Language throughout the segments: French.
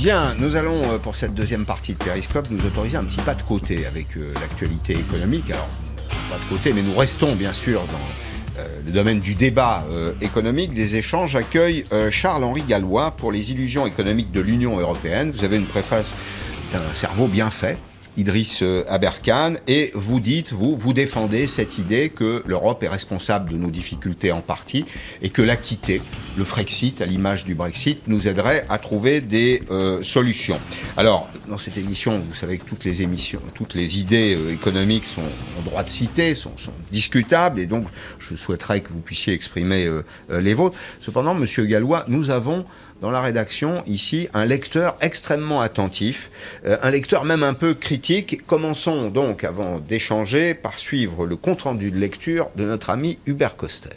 Bien, nous allons, pour cette deuxième partie de Périscope, nous autoriser un petit pas de côté avec l'actualité économique. Alors, pas de côté, mais nous restons bien sûr dans le domaine du débat économique. Des échanges accueille Charles-Henri Gallois pour les illusions économiques de l'Union européenne. Vous avez une préface d'un cerveau bien fait, Idriss Aberkane, et vous dites, vous défendez cette idée que l'Europe est responsable de nos difficultés en partie et que la quitter, le Frexit, à l'image du Brexit, nous aiderait à trouver des solutions. Alors, dans cette émission, vous savez que toutes les idées économiques sont en droit de citer, sont discutables, et donc je souhaiterais que vous puissiez exprimer les vôtres. Cependant, Monsieur Gallois, nous avons dans la rédaction, ici, un lecteur extrêmement attentif, un lecteur même un peu critique. Commençons donc, avant d'échanger, par suivre le compte-rendu de lecture de notre ami Hubert Coster.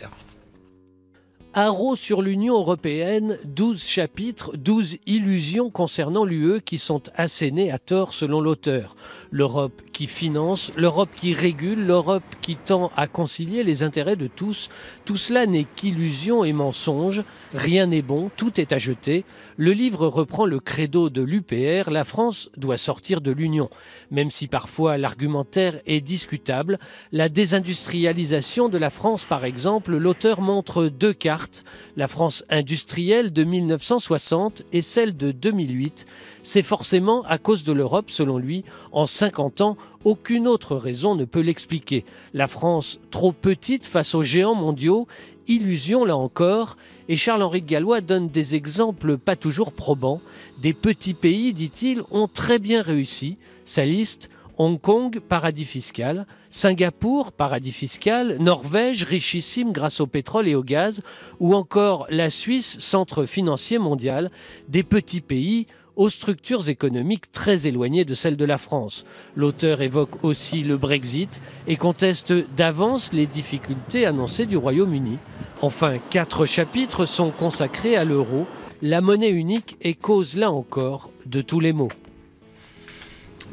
Haro sur l'Union européenne, 12 chapitres, 12 illusions concernant l'UE qui sont assénées à tort selon l'auteur. L'Europe qui finance, l'Europe qui régule, l'Europe qui tend à concilier les intérêts de tous. Tout cela n'est qu'illusion et mensonge. Rien n'est bon, tout est à jeter. Le livre reprend le credo de l'UPR, la France doit sortir de l'Union. Même si parfois l'argumentaire est discutable, la désindustrialisation de la France par exemple, l'auteur montre deux cartes. La France industrielle de 1960 et celle de 2008. C'est forcément à cause de l'Europe, selon lui. En 50 ans, aucune autre raison ne peut l'expliquer. La France, trop petite face aux géants mondiaux, illusion là encore. Et Charles-Henri Gallois donne des exemples pas toujours probants. Des petits pays, dit-il, ont très bien réussi. Sa liste: Hong Kong, paradis fiscal, Singapour, paradis fiscal, Norvège, richissime grâce au pétrole et au gaz, ou encore la Suisse, centre financier mondial, des petits pays aux structures économiques très éloignées de celles de la France. L'auteur évoque aussi le Brexit et conteste d'avance les difficultés annoncées du Royaume-Uni. Enfin, 4 chapitres sont consacrés à l'euro. La monnaie unique est cause, là encore, de tous les maux.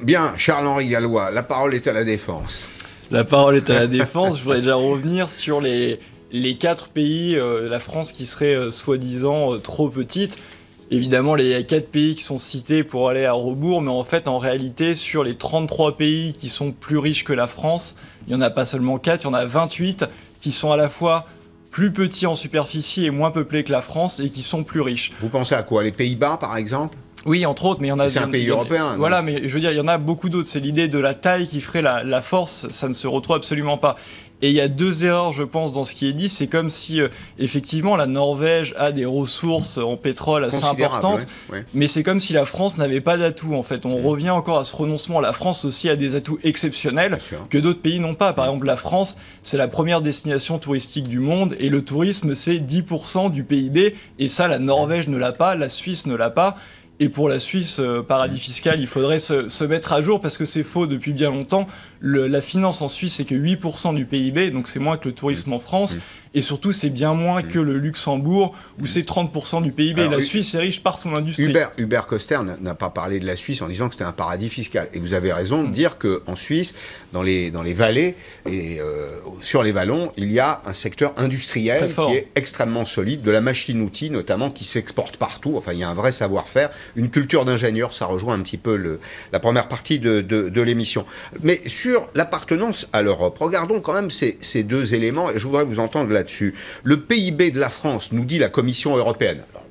Bien, Charles-Henri Gallois, la parole est à la défense. La parole est à la défense. Je voudrais déjà revenir sur les 4 pays, la France qui serait soi-disant trop petite. Évidemment, il y a 4 pays qui sont cités pour aller à rebours, mais en réalité, sur les 33 pays qui sont plus riches que la France, il n'y en a pas seulement 4, il y en a 28 qui sont à la fois plus petits en superficie et moins peuplés que la France et qui sont plus riches. Vous pensez à quoi? Les Pays-Bas, par exemple? Oui, entre autres, mais il y en a... C'est un pays européen. Voilà, mais je veux dire, il y en a beaucoup d'autres. C'est l'idée de la taille qui ferait la force, ça ne se retrouve absolument pas. Et il y a 2 erreurs, je pense, dans ce qui est dit. C'est comme si, effectivement, la Norvège a des ressources en pétrole assez importantes, ouais. Mais c'est comme si la France n'avait pas d'atouts, en fait. On revient encore à ce renoncement. La France aussi a des atouts exceptionnels que d'autres pays n'ont pas. Par exemple, la France, c'est la première destination touristique du monde, et le tourisme, c'est 10% du PIB, et ça, la Norvège ne l'a pas, la Suisse ne l'a pas. Et pour la Suisse, paradis fiscal, il faudrait se mettre à jour parce que c'est faux depuis bien longtemps. La finance en Suisse, c'est que 8% du PIB, donc c'est moins que le tourisme en France. Et surtout, c'est bien moins que le Luxembourg, où c'est 30% du PIB. Alors, la Suisse est riche par son industrie. Hubert Coster n'a pas parlé de la Suisse en disant que c'était un paradis fiscal. Et vous avez raison de dire qu'en Suisse, dans les vallées et sur les vallons, il y a un secteur industriel qui est extrêmement solide, de la machine-outil notamment, qui s'exporte partout. Enfin, il y a un vrai savoir-faire, une culture d'ingénieur. Ça rejoint un petit peu la première partie de l'émission. Mais sur l'appartenance à l'Europe, regardons quand même ces 2 éléments, et je voudrais vous entendre là-dessus. Le PIB de la France, nous dit la Commission européenne. Alors,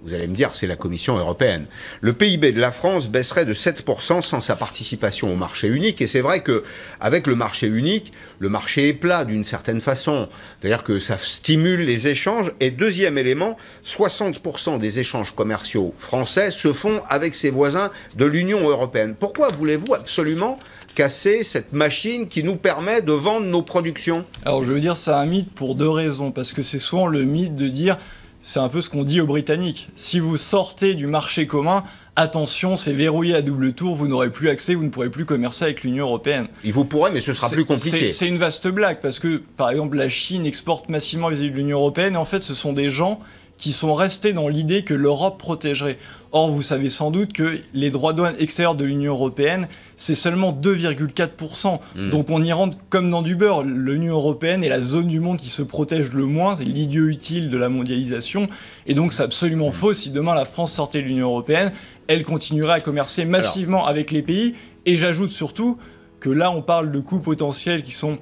vous allez me dire, c'est la Commission européenne. Le PIB de la France baisserait de 7% sans sa participation au marché unique. Et c'est vrai qu'avec le marché unique, le marché est plat d'une certaine façon. C'est-à-dire que ça stimule les échanges. Et deuxième élément, 60% des échanges commerciaux français se font avec ses voisins de l'Union européenne. Pourquoi voulez-vous absolument casser cette machine qui nous permet de vendre nos productions? Alors je veux dire, c'est un mythe pour 2 raisons. Parce que c'est souvent le mythe de dire... C'est un peu ce qu'on dit aux Britanniques. Si vous sortez du marché commun, attention, c'est verrouillé à double tour, vous n'aurez plus accès, vous ne pourrez plus commercer avec l'Union européenne. Il vous pourrait, mais ce sera plus compliqué. C'est une vaste blague, parce que, par exemple, la Chine exporte massivement vis-à-vis de l'Union européenne, et en fait, ce sont des gens qui sont restés dans l'idée que l'Europe protégerait. Or, vous savez sans doute que les droits de douane extérieurs de l'Union européenne, c'est seulement 2,4%. Donc on y rentre comme dans du beurre. L'Union européenne est la zone du monde qui se protège le moins, c'est l'idiot utile de la mondialisation. Et donc c'est absolument faux. Si demain la France sortait de l'Union européenne, elle continuerait à commercer massivement avec les pays. Et j'ajoute surtout que là, on parle de coûts potentiels qui sont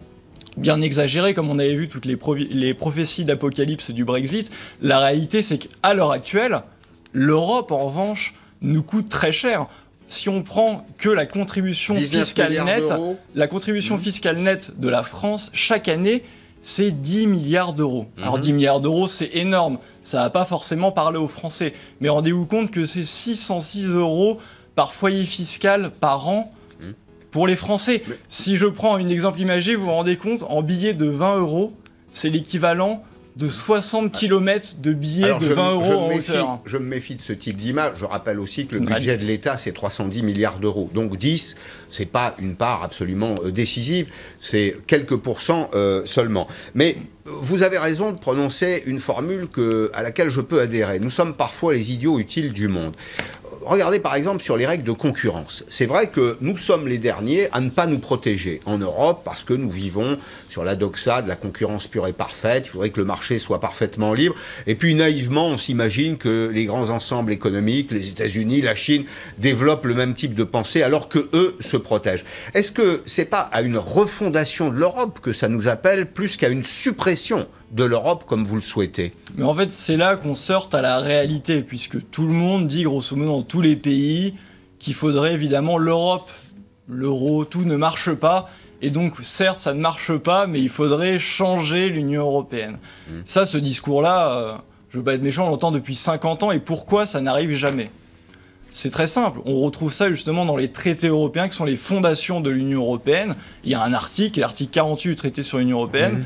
bien exagérés, comme on avait vu toutes les prophéties d'apocalypse du Brexit. La réalité, c'est qu'à l'heure actuelle, l'Europe, en revanche, nous coûte très cher. Si on prend que la contribution fiscale nette, fiscale nette de la France, chaque année, c'est 10 milliards d'euros. Alors 10 milliards d'euros, c'est énorme. Ça ne va pas forcément parler aux Français. Mais rendez-vous compte que c'est 606 euros par foyer fiscal par an pour les Français. Si je prends un exemple imagé, vous vous rendez compte, en billets de 20 euros, c'est l'équivalent de 60 km de billets de 20 euros en hauteur. Je me méfie de ce type d'image. Je rappelle aussi que le budget de l'État, c'est 310 milliards d'euros. Donc 10, c'est pas une part absolument décisive, c'est quelques pourcents seulement. Mais vous avez raison de prononcer une formule à laquelle je peux adhérer. Nous sommes parfois les idiots utiles du monde. Regardez par exemple sur les règles de concurrence. C'est vrai que nous sommes les derniers à ne pas nous protéger en Europe parce que nous vivons sur la doxa de la concurrence pure et parfaite. Il faudrait que le marché soit parfaitement libre. Et puis naïvement, on s'imagine que les grands ensembles économiques, les États-Unis, la Chine, développent le même type de pensée alors que eux se protègent. Est-ce que c'est pas à une refondation de l'Europe que ça nous appelle plus qu'à une suppression de l'Europe comme vous le souhaitez? Mais en fait, c'est là qu'on se heurte à la réalité, puisque tout le monde dit, grosso modo, dans tous les pays, qu'il faudrait évidemment l'Europe, l'euro, tout ne marche pas. Et donc, certes, ça ne marche pas, mais il faudrait changer l'Union européenne. Ça, ce discours-là, je ne veux pas être méchant, on l'entend depuis 50 ans, et pourquoi ça n'arrive jamais? C'est très simple, on retrouve ça justement dans les traités européens, qui sont les fondations de l'Union européenne. Il y a un article, l'article 48 du traité sur l'Union européenne,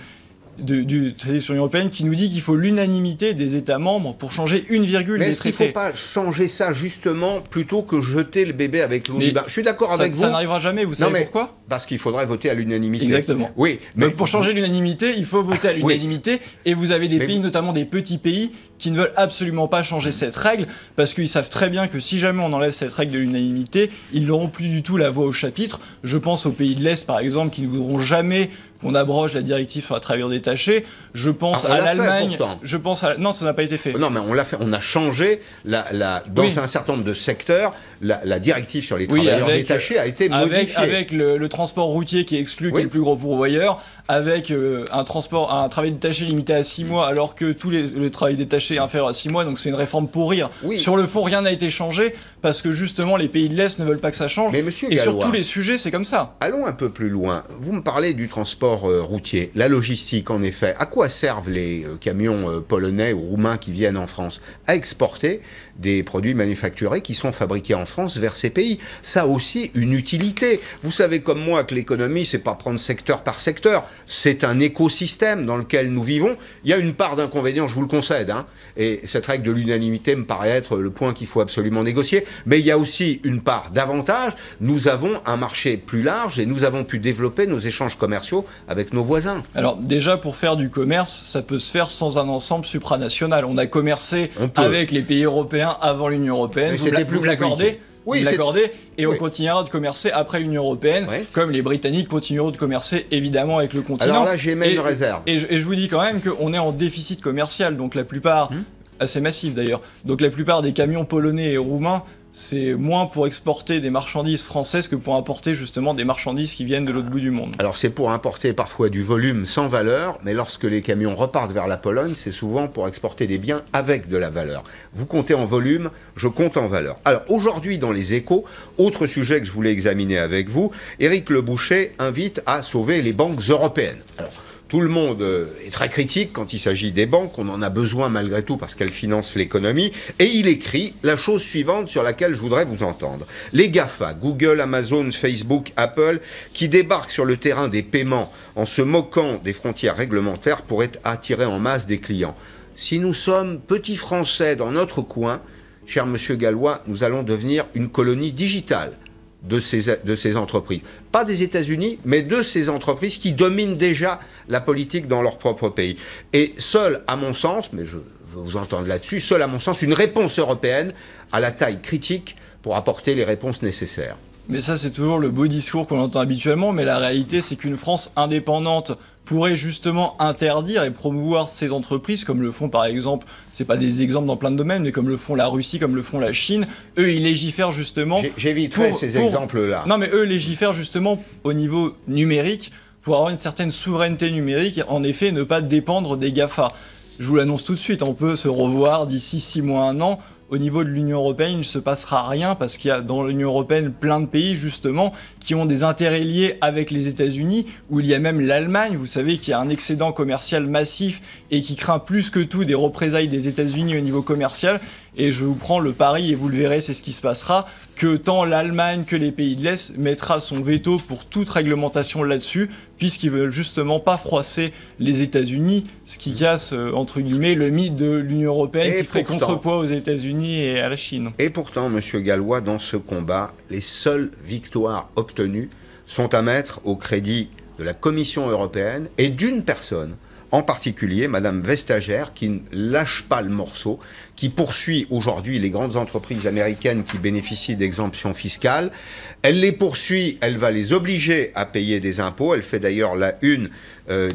du traité sur l'Union européenne, qui nous dit qu'il faut l'unanimité des États membres pour changer une virgule des traités. Mais est-ce qu'il ne faut pas changer ça justement plutôt que jeter le bébé avec l'eau du bain? Je suis d'accord avec vous. Ça n'arrivera jamais, vous savez pourquoi? Parce qu'il faudrait voter à l'unanimité. Exactement. Oui, mais donc pour changer l'unanimité, il faut voter à l'unanimité. Et vous avez des pays, notamment des petits pays, qui ne veulent absolument pas changer cette règle, parce qu'ils savent très bien que si jamais on enlève cette règle de l'unanimité, ils n'auront plus du tout la voix au chapitre. Je pense aux pays de l'Est, par exemple, qui ne voudront jamais qu'on abroge la directive sur la travailleurs détachés. Je pense à l'Allemagne. Je pense à... Non, ça n'a pas été fait. Non, mais on l'a fait. On a changé dans un certain nombre de secteurs. La directive sur les travailleurs détachés a été modifiée. Avec le transport routier qui est exclu, qui est le plus gros pourvoyeur, avec un travail détaché limité à 6 mois, alors que le travail détaché est inférieur à 6 mois, donc c'est une réforme pour rire. Sur le fond, rien n'a été changé, parce que justement, les pays de l'Est ne veulent pas que ça change. Mais monsieur et Gallois, sur tous les sujets, c'est comme ça. Allons un peu plus loin. Vous me parlez du transport routier, la logistique, en effet. À quoi servent les camions polonais ou roumains qui viennent en France? À exporter des produits manufacturés qui sont fabriqués en France vers ces pays. Ça a aussi une utilité. Vous savez comme moi que l'économie, c'est pas prendre secteur par secteur. C'est un écosystème dans lequel nous vivons. Il y a une part d'inconvénients, je vous le concède, et cette règle de l'unanimité me paraît être le point qu'il faut absolument négocier. Mais il y a aussi une part d'avantages. Nous avons un marché plus large et nous avons pu développer nos échanges commerciaux avec nos voisins. Alors déjà, pour faire du commerce, ça peut se faire sans un ensemble supranational. On a commercé avec les pays européens avant l'Union européenne. Vous me l'accordez? Oui, et on continuera de commercer après l'Union européenne, comme les Britanniques continueront de commercer évidemment avec le continent. Alors là, j'émets une réserve. Et je vous dis quand même qu'on est en déficit commercial, donc la plupart, assez massif d'ailleurs, donc la plupart des camions polonais et roumains, c'est moins pour exporter des marchandises françaises que pour importer justement des marchandises qui viennent de l'autre bout du monde. Alors c'est pour importer parfois du volume sans valeur, mais lorsque les camions repartent vers la Pologne, c'est souvent pour exporter des biens avec de la valeur. Vous comptez en volume, je compte en valeur. Alors aujourd'hui dans les Échos, autre sujet que je voulais examiner avec vous, Éric Le Boucher invite à sauver les banques européennes. Alors, tout le monde est très critique quand il s'agit des banques, on en a besoin malgré tout parce qu'elles financent l'économie, et il écrit la chose suivante sur laquelle je voudrais vous entendre. Les GAFA, Google, Amazon, Facebook, Apple, qui débarquent sur le terrain des paiements en se moquant des frontières réglementaires pourraient attirer en masse des clients. Si nous sommes petits Français dans notre coin, cher monsieur Gallois, nous allons devenir une colonie digitale de ces entreprises. Pas des États-Unis, mais de ces entreprises qui dominent déjà la politique dans leur propre pays. Et seul, à mon sens, mais je vous entendre là-dessus. Seule, à mon sens, une réponse européenne à la taille critique pour apporter les réponses nécessaires. Mais ça, c'est toujours le beau discours qu'on entend habituellement, mais la réalité, c'est qu'une France indépendante pourrait justement interdire et promouvoir ces entreprises, comme le font par exemple, c'est pas des exemples dans plein de domaines, mais comme le font la Russie, comme le font la Chine. Eux, ils légifèrent justement... J'éviterai ces exemples-là. Non, mais eux légifèrent justement au niveau numérique pour avoir une certaine souveraineté numérique et en effet ne pas dépendre des GAFA. Je vous l'annonce tout de suite, on peut se revoir d'ici 6 mois, 1 an. Au niveau de l'Union européenne, il ne se passera rien parce qu'il y a dans l'Union européenne plein de pays justement qui ont des intérêts liés avec les États-Unis, où il y a même l'Allemagne, vous savez, qui a un excédent commercial massif et qui craint plus que tout des représailles des États-Unis au niveau commercial. Et je vous prends le pari, et vous le verrez, c'est ce qui se passera, que tant l'Allemagne que les pays de l'Est mettra son veto pour toute réglementation là-dessus, puisqu'ils veulent justement pas froisser les États-Unis, ce qui casse, entre guillemets, le mythe de l'Union européenne qui ferait contrepoids aux États-Unis et à la Chine. Et pourtant, Monsieur Gallois, dans ce combat, les seules victoires obtenues sont à mettre au crédit de la Commission européenne et d'une personne, en particulier Madame Vestager, qui ne lâche pas le morceau, qui poursuit aujourd'hui les grandes entreprises américaines qui bénéficient d'exemptions fiscales. Elle les poursuit, elle va les obliger à payer des impôts. Elle fait d'ailleurs la une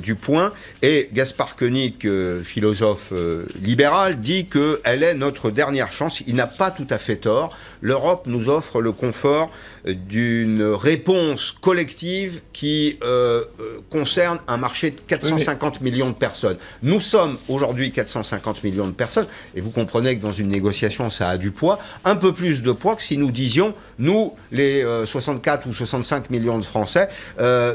du Point. Et Gaspard Koenig, philosophe libéral, dit qu'elle est notre dernière chance. Il n'a pas tout à fait tort. L'Europe nous offre le confort d'une réponse collective qui concerne un marché de 450 millions de personnes. Nous sommes aujourd'hui 450 millions de personnes, et vous comprenez que dans une négociation, ça a du poids, un peu plus de poids que si nous disions, nous, les 64 ou 65 millions de Français,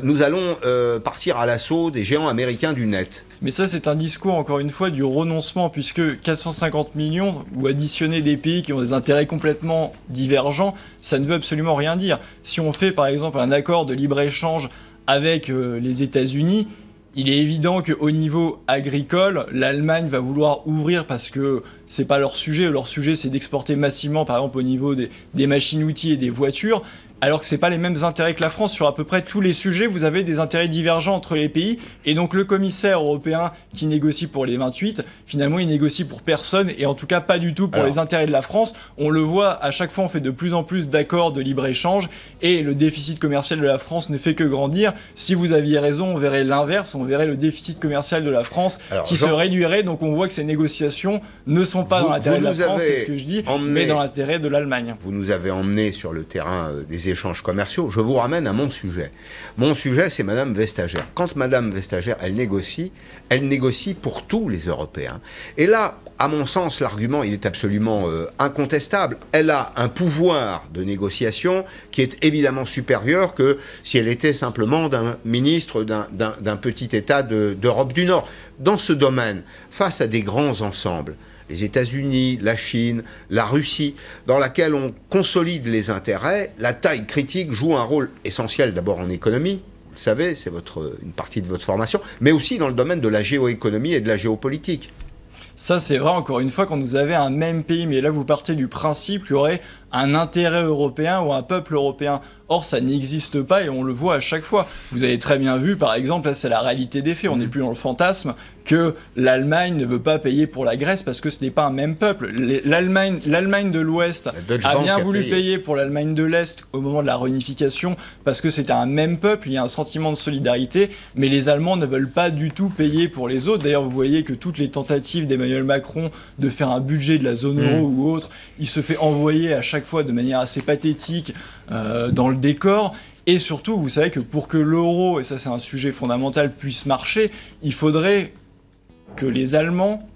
nous allons partir à l'assaut des géants américains du net. Mais ça, c'est un discours, encore une fois, du renoncement, puisque 450 millions, ou additionner des pays qui ont des intérêts complètement divergents, ça ne veut absolument rien dire. Si on fait, par exemple, un accord de libre-échange avec les États-Unis, il est évident qu'au niveau agricole, l'Allemagne va vouloir ouvrir parce que c'est pas leur sujet. Leur sujet, c'est d'exporter massivement, par exemple, au niveau des machines-outils et des voitures. Alors que c'est pas les mêmes intérêts que la France. Sur à peu près tous les sujets, vous avez des intérêts divergents entre les pays. Et donc le commissaire européen qui négocie pour les 28, finalement il négocie pour personne, et en tout cas pas du tout pour les intérêts de la France. On le voit, à chaque fois on fait de plus en plus d'accords de libre-échange, et le déficit commercial de la France ne fait que grandir. Si vous aviez raison, on verrait l'inverse, on verrait le déficit commercial de la France se réduirait. Donc on voit que ces négociations ne sont pas dans l'intérêt de la France, c'est ce que je dis, mais dans l'intérêt de l'Allemagne. Vous nous avez emmenés sur le terrain des échanges commerciaux. Je vous ramène à mon sujet. Mon sujet, c'est Madame Vestager. Quand Madame Vestager, elle négocie pour tous les Européens. Et là, à mon sens, l'argument, il est absolument incontestable. Elle a un pouvoir de négociation qui est évidemment supérieur que si elle était simplement d'un ministre d'un petit État d'Europe du Nord. Dans ce domaine, face à des grands ensembles, les États-Unis, la Chine, la Russie, dans laquelle on consolide les intérêts, la taille critique joue un rôle essentiel d'abord en économie, vous le savez, c'est une partie de votre formation, mais aussi dans le domaine de la géoéconomie et de la géopolitique. Ça, c'est vrai, encore une fois, quand vous avez un même pays, mais là, vous partez du principe qu'il y aurait un intérêt européen ou un peuple européen. Or, ça n'existe pas et on le voit à chaque fois. Vous avez très bien vu, par exemple, là, c'est la réalité des faits, on n'est plus dans le fantasme, que l'Allemagne ne veut pas payer pour la Grèce parce que ce n'est pas un même peuple. L'Allemagne de l'Ouest a bien voulu payer pour l'Allemagne de l'Est au moment de la réunification parce que c'était un même peuple, il y a un sentiment de solidarité, mais les Allemands ne veulent pas du tout payer pour les autres. D'ailleurs, vous voyez que toutes les tentatives d'Emmanuel Macron de faire un budget de la zone euro ou autre, il se fait envoyer à chaque fois de manière assez pathétique dans le décor. Et surtout, vous savez que pour que l'euro, et ça c'est un sujet fondamental, puisse marcher, il faudrait que les Allemands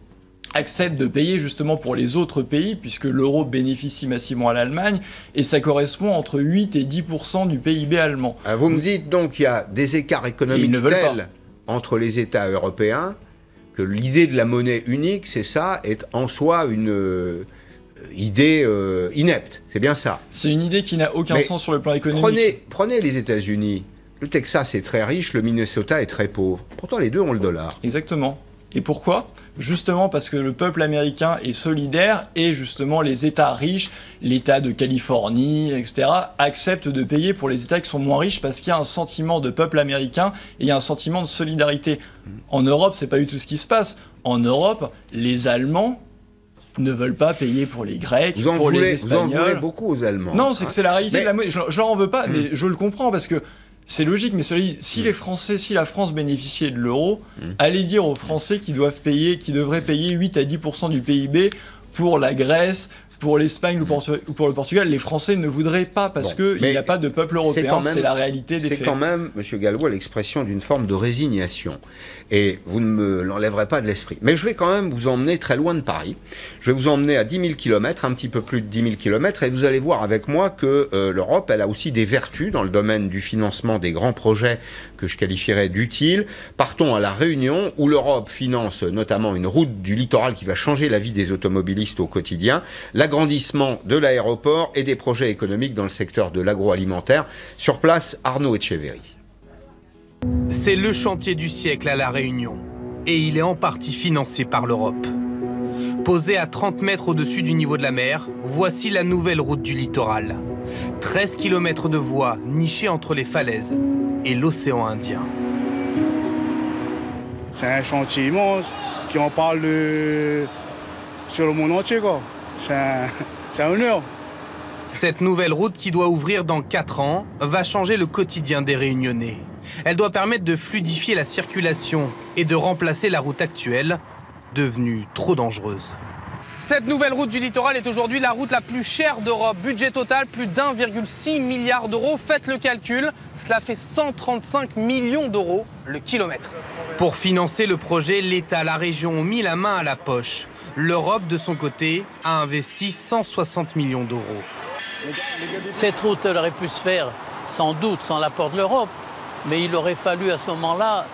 acceptent de payer justement pour les autres pays, puisque l'euro bénéficie massivement à l'Allemagne, et ça correspond entre 8 et 10% du PIB allemand. Vous me dites donc qu'il y a des écarts économiques tels entre les États européens que l'idée de la monnaie unique, c'est ça, est en soi une idée inepte, c'est bien ça. C'est une idée qui n'a aucun sens sur le plan économique. Prenez les États-Unis. Le Texas est très riche, le Minnesota est très pauvre. Pourtant, les deux ont le dollar. Exactement. Et pourquoi ? Justement parce que le peuple américain est solidaire et justement les États riches, l'État de Californie, etc., acceptent de payer pour les États qui sont moins riches parce qu'il y a un sentiment de peuple américain et il y a un sentiment de solidarité. En Europe, c'est pas du tout ce qui se passe. En Europe, les Allemands ne veulent pas payer pour les Grecs, pour les Espagnols. Vous en voulez beaucoup aux Allemands. Non, c'est que c'est la réalité. Mais... Je leur en veux pas, mais je le comprends parce que c'est logique, mais si les Français, si la France bénéficiait de l'euro, allez dire aux Français qu'ils devraient payer 8 à 10% du PIB pour la Grèce, pour l'Espagne ou pour le Portugal. Les Français ne voudraient pas parce qu'il n'y a pas de peuple européen, c'est la réalité des faits. C'est quand même, M. Gallois, l'expression d'une forme de résignation. Et vous ne me l'enlèverez pas de l'esprit. Mais je vais quand même vous emmener très loin de Paris. Je vais vous emmener à 10 000 km, un petit peu plus de 10 000 km, et vous allez voir avec moi que l'Europe, elle a aussi des vertus dans le domaine du financement des grands projets que je qualifierais d'utiles. Partons à La Réunion, où l'Europe finance notamment une route du littoral qui va changer la vie des automobilistes au quotidien, l'agrandissement de l'aéroport et des projets économiques dans le secteur de l'agroalimentaire. Sur place, Arnaud Etcheverry. C'est le chantier du siècle à La Réunion, et il est en partie financé par l'Europe. Posé à 30 mètres au-dessus du niveau de la mer, voici la nouvelle route du littoral. 13 km de voies nichées entre les falaises et l'océan Indien. C'est un chantier immense qui en parle sur le monde entier, quoi. C'est un honneur. Cette nouvelle route qui doit ouvrir dans 4 ans va changer le quotidien des Réunionnais. Elle doit permettre de fluidifier la circulation et de remplacer la route actuelle, devenue trop dangereuse. Cette nouvelle route du littoral est aujourd'hui la route la plus chère d'Europe. Budget total, plus d'1,6 milliard d'euros. Faites le calcul, cela fait 135 millions d'euros le kilomètre. Pour financer le projet, l'État, la région ont mis la main à la poche. L'Europe, de son côté, a investi 160 millions d'euros. Cette route, elle aurait pu se faire sans doute sans l'apport de l'Europe. Mais il aurait fallu à ce moment-là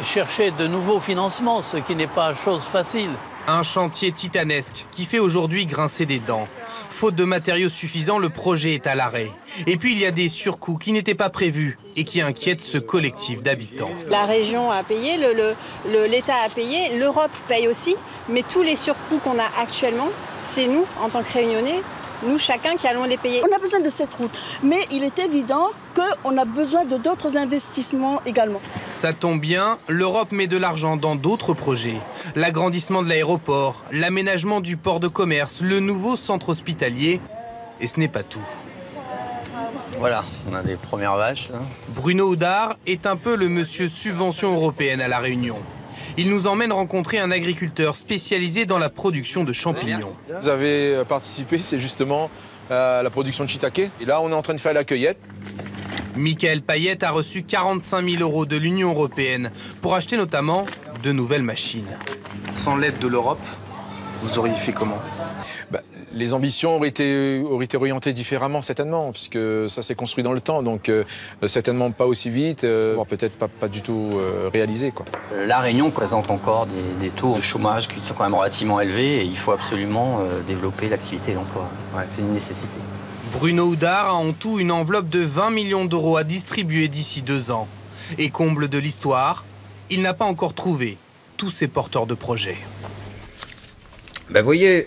chercher de nouveaux financements, ce qui n'est pas chose facile. Un chantier titanesque qui fait aujourd'hui grincer des dents. Faute de matériaux suffisants, le projet est à l'arrêt. Et puis il y a des surcoûts qui n'étaient pas prévus et qui inquiètent ce collectif d'habitants. La région a payé, l'État a payé, l'Europe paye aussi, mais tous les surcoûts qu'on a actuellement, c'est nous, en tant que Réunionnais, nous chacun qui allons les payer. On a besoin de cette route, mais il est évident qu'on a besoin de d'autres investissements également. Ça tombe bien, l'Europe met de l'argent dans d'autres projets. L'agrandissement de l'aéroport, l'aménagement du port de commerce, le nouveau centre hospitalier. Et ce n'est pas tout. Voilà, on a des premières vaches. Là. Bruno Houdard est un peu le monsieur subvention européenne à La Réunion. Il nous emmène rencontrer un agriculteur spécialisé dans la production de champignons. Vous avez participé, c'est justement à la production de shiitake. Et là, on est en train de faire la cueillette. Michael Payette a reçu 45 000 euros de l'Union européenne pour acheter notamment de nouvelles machines. Sans l'aide de l'Europe, vous auriez fait comment ? Les ambitions auraient été orientées différemment, certainement, puisque ça s'est construit dans le temps, donc certainement pas aussi vite, voire peut-être pas du tout réalisé, quoi. La Réunion présente encore des taux de chômage qui sont quand même relativement élevés et il faut absolument développer l'activité et l'emploi. Ouais, c'est une nécessité. Bruno Houdard a en tout une enveloppe de 20 millions d'euros à distribuer d'ici 2 ans. Et comble de l'histoire, il n'a pas encore trouvé tous ses porteurs de projets. Ben voyez,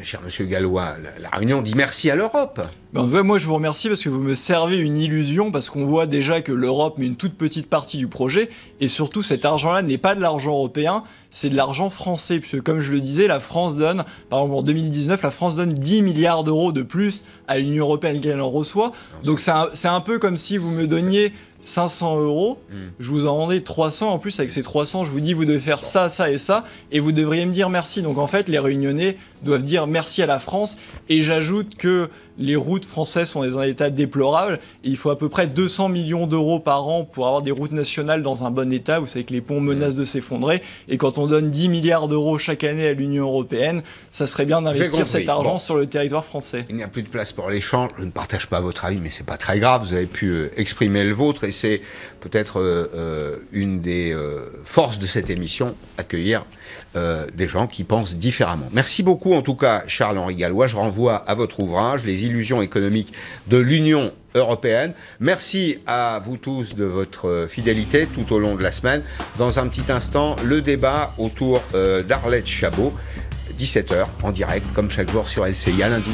cher monsieur Gallois, la Réunion dit merci à l'Europe. Moi je vous remercie parce que vous me servez une illusion, parce qu'on voit déjà que l'Europe met une toute petite partie du projet, et surtout cet argent-là n'est pas de l'argent européen, c'est de l'argent français, puisque comme je le disais, la France donne, par exemple en 2019, la France donne 10 milliards d'euros de plus à l'Union européenne qu'elle en reçoit, donc c'est un peu comme si vous me donniez 500 euros, je vous en rendais 300, en plus avec ces 300, je vous dis vous devez faire ça, ça et ça, et vous devriez me dire merci. Donc en fait, les Réunionnais doivent dire merci à la France, et j'ajoute que les routes françaises sont dans un état déplorable, et il faut à peu près 200 millions d'euros par an pour avoir des routes nationales dans un bon état. Vous savez que les ponts menacent de s'effondrer, et quand on donne 10 milliards d'euros chaque année à l'Union européenne, ça serait bien d'investir cet argent sur le territoire français. Il n'y a plus de place pour l'échange, je ne partage pas votre avis, mais c'est pas très grave, vous avez pu exprimer le vôtre, et c'est peut-être une des forces de cette émission, accueillir des gens qui pensent différemment. Merci beaucoup. beaucoup en tout cas Charles-Henri Gallois. Je renvoie à votre ouvrage, Les illusions économiques de l'Union européenne. Merci à vous tous de votre fidélité tout au long de la semaine. Dans un petit instant, le débat autour d'Arlette Chabot, 17h en direct, comme chaque jour sur LCI. À lundi.